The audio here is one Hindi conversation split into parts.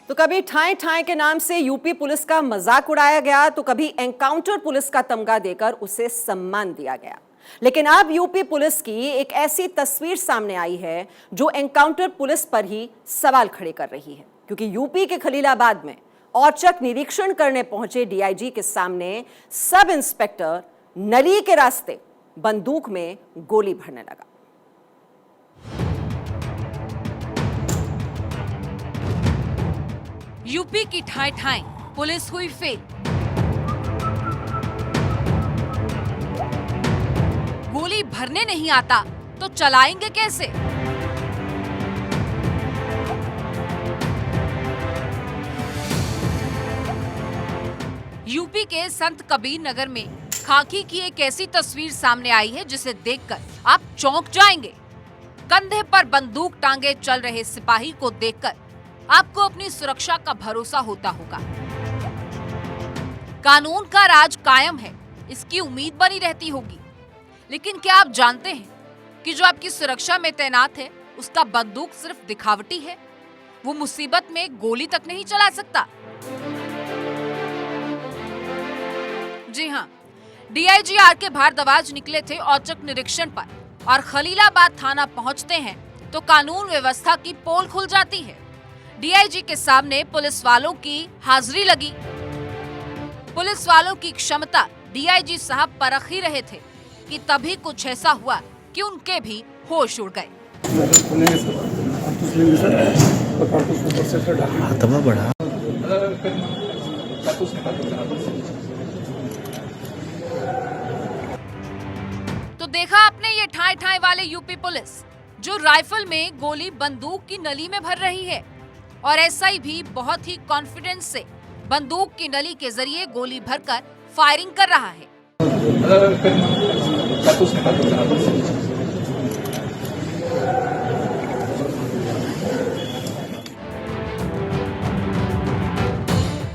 तो कभी ठाए ठाए के नाम से यूपी पुलिस का मजाक उड़ाया गया, तो कभी एनकाउंटर पुलिस का तमगा देकर उसे सम्मान दिया गया। लेकिन अब यूपी पुलिस की एक ऐसी तस्वीर सामने आई है जो एनकाउंटर पुलिस पर ही सवाल खड़े कर रही है, क्योंकि यूपी के खलीलाबाद में औचक निरीक्षण करने पहुंचे डीआईजी के सामने सब इंस्पेक्टर नली के रास्ते बंदूक में गोली भरने लगा। यूपी की ठाए ठाए पुलिस हुई फेल। गोली भरने नहीं आता तो चलाएंगे कैसे? यूपी के संत कबीर नगर में खाकी की एक ऐसी तस्वीर सामने आई है जिसे देखकर आप चौंक जाएंगे। कंधे पर बंदूक टांगे चल रहे सिपाही को देखकर आपको अपनी सुरक्षा का भरोसा होता होगा। कानून का राज कायम है, इसकी उम्मीद बनी रहती होगी। लेकिन क्या आप जानते हैं कि जो आपकी सुरक्षा में तैनात है उसका बंदूक सिर्फ दिखावटी है? वो मुसीबत में गोली तक नहीं चला सकता। जी हाँ, डीआईजी आर.के. भारद्वाज निकले थे औचक निरीक्षण पर और खलीलाबाद थाना पहुंचते हैं तो कानून व्यवस्था की पोल खुल जाती है। डीआईजी के सामने पुलिस वालों की हाजिरी लगी। पुलिस वालों की क्षमता डीआईजी साहब परख ही रहे थे कि तभी कुछ ऐसा हुआ कि उनके भी होश उड़ गए। तो देखा आपने ये ठाए ठाए वाले यूपी पुलिस जो राइफल में गोली बंदूक की नली में भर रही है, और एसआई भी बहुत ही कॉन्फिडेंस से बंदूक की नली के जरिए गोली भरकर फायरिंग कर रहा है।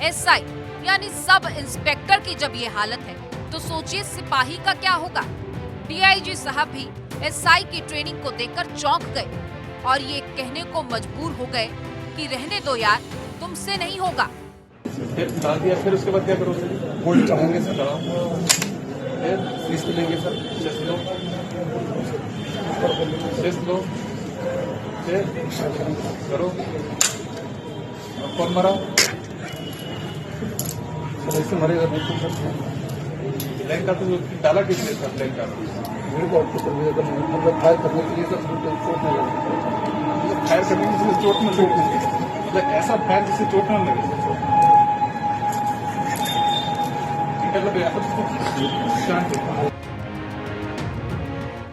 एसआई यानी सब इंस्पेक्टर की जब ये हालत है तो सोचिए सिपाही का क्या होगा। डीआईजी साहब भी एसआई की ट्रेनिंग को देखकर चौंक गए और ये कहने को मजबूर हो गए कि रहने दो यार, तुमसे नहीं होगा। फिर उसके बाद क्या करोगे? गोली चलाएंगे सर, फिर लेंगे सर, चेस्ट लो, फिर करो। कौन मरा? ऐसे मरेगा ब्लैंक का तो डाला किसने सर? ब्लैंक का मेरे को मतलब फायर करने के लिए सर चोट नहीं लगे। फायर करने के लिए चोट में मतलब ऐसा फायर जिससे चोट न लगे।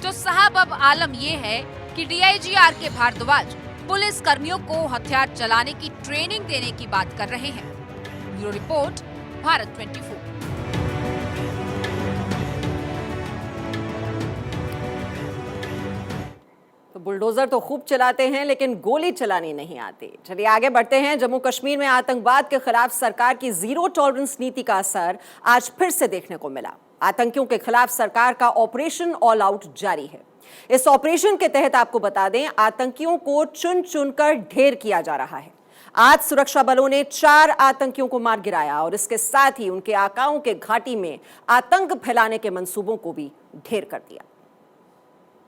तो साहब अब आलम ये है कि डीआईजी आर.के. भारद्वाज पुलिस कर्मियों को हथियार चलाने की ट्रेनिंग देने की बात कर रहे हैं। Bureau report, Bharat 24। तो बुलडोजर तो खूब चलाते हैं लेकिन गोली चलानी नहीं आती। चलिए आगे बढ़ते हैं। जम्मू कश्मीर में आतंकवाद के खिलाफ सरकार की जीरो टॉलरेंस नीति का असर आज फिर से देखने को मिला। आतंकियों के खिलाफ सरकार का ऑपरेशन ऑल आउट जारी है। इस ऑपरेशन के तहत आपको बता दें, आतंकियों को चुन चुनकर ढेर किया जा रहा है। आज सुरक्षा बलों ने 4 आतंकियों को मार गिराया और इसके साथ ही उनके आकाओं के घाटी में आतंक फैलाने के मंसूबों को भी ढेर कर दिया।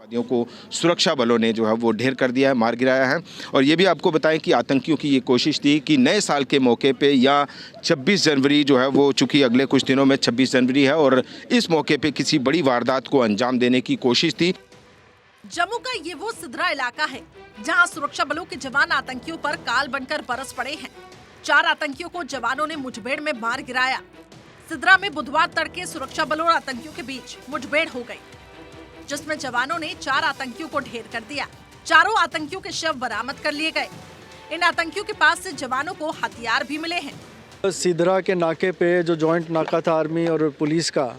आतंकवादियों को सुरक्षा बलों ने जो है वो ढेर कर दिया है, मार गिराया है। और ये भी आपको बताएं कि आतंकियों की ये कोशिश थी कि नए साल के मौके पे या 26 जनवरी जो है वो, चूंकि अगले कुछ दिनों में 26 जनवरी है और इस मौके पे किसी बड़ी वारदात को अंजाम देने की कोशिश थी। जम्मू का ये वो सिद्रा इलाका है जहां सुरक्षा बलों के जवान आतंकियों पर काल बनकर बरस पड़े हैं। 4 आतंकियों को जवानों ने मुठभेड़ में मार गिराया। सिद्रा में बुधवार तड़के सुरक्षा बलों और आतंकियों के बीच मुठभेड़ हो गई, जिसमें जवानों ने 4 आतंकियों को ढेर कर दिया। चारों आतंकियों के शव बरामद कर लिए गए। इन आतंकियों के पास से जवानों को हथियार भी मिले हैं। सिद्रा के नाके पे जो जॉइंट नाका था आर्मी और पुलिस का,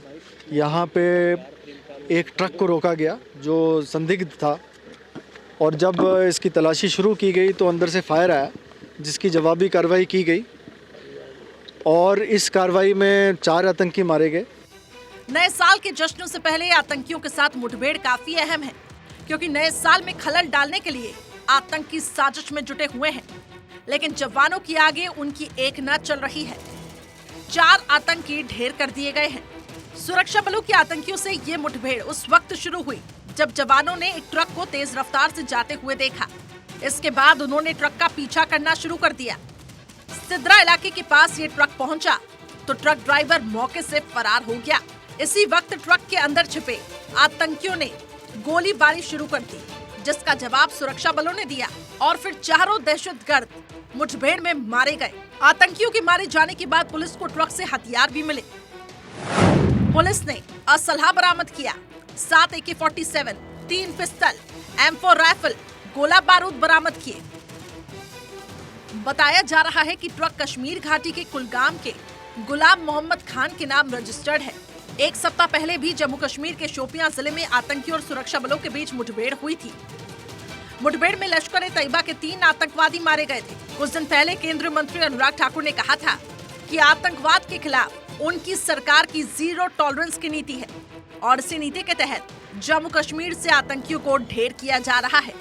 यहाँ पे एक ट्रक को रोका गया जो संदिग्ध था, और जब इसकी तलाशी शुरू की गई तो अंदर से फायर आया, जिसकी जवाबी कार्रवाई की गई और इस कार्रवाई में 4 आतंकी मारे गए। नए साल के जश्नों से पहले आतंकियों के साथ मुठभेड़ काफी अहम है, क्योंकि नए साल में खलल डालने के लिए आतंकी साजिश में जुटे हुए हैं। लेकिन जवानों की आगे उनकी एक न चल रही है। 4 आतंकी ढेर कर दिए गए हैं। सुरक्षा बलों के आतंकियों से ये मुठभेड़ उस वक्त शुरू हुई जब जवानों ने एक ट्रक को तेज रफ्तार से जाते हुए देखा। इसके बाद उन्होंने ट्रक का पीछा करना शुरू कर दिया। सिद्रा इलाके के पास ये ट्रक पहुंचा तो ट्रक ड्राइवर मौके से फरार हो गया। इसी वक्त ट्रक के अंदर छिपे आतंकियों ने गोलीबारी शुरू कर दी, जिसका जवाब सुरक्षा बलों ने दिया और फिर चारों दहशतगर्द मुठभेड़ में मारे गए। आतंकियों के मारे जाने के बाद पुलिस को ट्रक से हथियार भी मिले। पुलिस ने असलहा बरामद किया, 7 AK-47, 3 पिस्टल, M4 राइफल, गोला बारूद बरामद किए। बताया जा रहा है कि ट्रक कश्मीर घाटी के कुलगाम के गुलाम मोहम्मद खान के नाम रजिस्टर्ड है। एक सप्ताह पहले भी जम्मू कश्मीर के शोपियां जिले में आतंकियों और सुरक्षा बलों के बीच मुठभेड़ हुई थी। मुठभेड़ में लश्कर-ए-तैयबा के 3 आतंकवादी मारे गए थे। कुछ दिन पहले केंद्रीय मंत्री अनुराग ठाकुर ने कहा था कि आतंकवाद के खिलाफ उनकी सरकार की जीरो टॉलरेंस की नीति है और इसी नीति के तहत जम्मू कश्मीर से आतंकियों को ढेर किया जा रहा है।